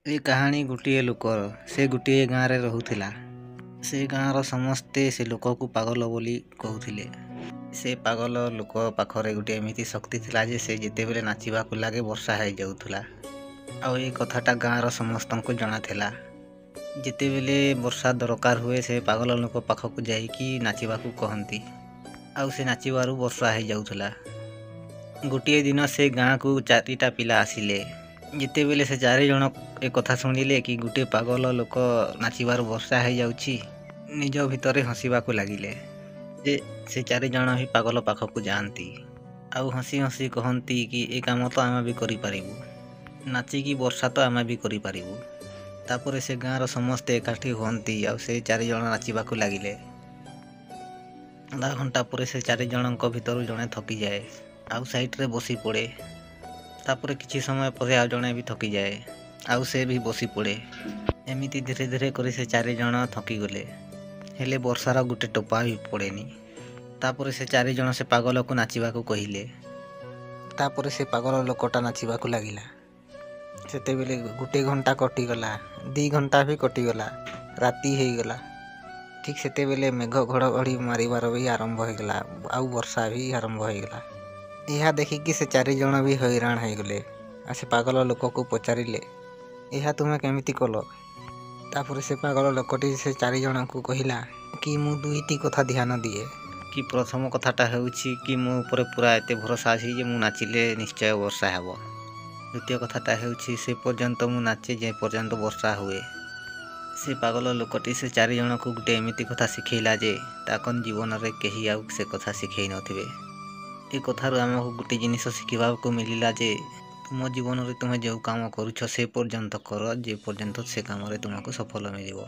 ए कहानी गोटे लोकर से गोटे गाँव रे रहुथिला। से गाँवर समस्ते से लोक को पागल बोली कहूथिले। से पागल लोक पाखरे गोटे एमिति शक्ति थिला जे से जेतेबेले नाचिबाकु लागे वर्षा हो जाउथुला। आउ ए कथाटा गाँवर समस्तंकु जଣା थिला। जेतेबेले वर्षा दरकार हुए से पागल लोक पाखकु जाइकी नाचिबाकु कहंती। आउ से नाचिबारु वर्षा हो जाउथुला। गोटे दिन से गाँ को चारिटा पिला आसिले। जितेबेले से चारि जन ए कथा शुणिले कि गोटे पागल लोक नाचिबार वर्षा हो जाउछि, निज भितरे हसीबाकु लागिले। से चारि जन ही पागल पाखकु जाआंती आउ हसी हसी कहंती कि ए काम तो आमे भी करि पारिबु, नाचिकी वर्षा तो आमे भी करि पारिबु। तापरे से गाँर समस्ते एकाठी हुअंती आउ से चारि जन नाचिबाकु लागिले। आधा घंटा पर से चारि जनक भितरु जणे थकी जाए आउ साइड रे बसी पड़े। तापरे किछि समय पर आ जणे भी थकी जाए आउ से भी बसी पड़े। एमिति धीरे धीरे करी से चारि जण थकी गले, हेले वर्षार गोटे टोपा भी पड़ेनी। तापरे से चारि जण से पागल को नाचिबाकु कहिले। तापरे से पागल लोकटा नाचिबाकु लागिला। सेतेबेले गोटे घंटा कटिगला, 2 घंटा भी कटिगला, राति हेगला। ठीक सेतेबेले मेघ घड़घड़ी मारिबार भी आरंभ होगला आउ वर्षा भी आरंभ होगला। यह देखिकी से चारि जण भी हैरान हो गले। से पागल लोक को पचारिले, यह तुम्हें केमिति कल? तापर से पागल लोकटी से चारि जण को कहिला कि मु दुईटी कथा ध्यान दिए कि प्रथम कथाटा हेउछि कि मो ऊपर पूरा एते भरोसा अछि जे मु नाचिले निश्चय वर्षा हेबो। द्वितीय कथाटा हेउछि से पर्यंत मु नाचे जे पर्यंत वर्षा हुए। से पागल लोकटी से चारि जण को गोटे एमिति कथा शिखैला जे ताकन जीवन रे केही आउ से कथा शिखै नथिबे। ए कथारु आमको गोटे जिनिस शिखिबाकु मिलिला जे तुम जीवन रे तुमे जो काम करूछ से पर्यंत कर जे पर्यंत से काम रे तुमको सफल मिलिबो।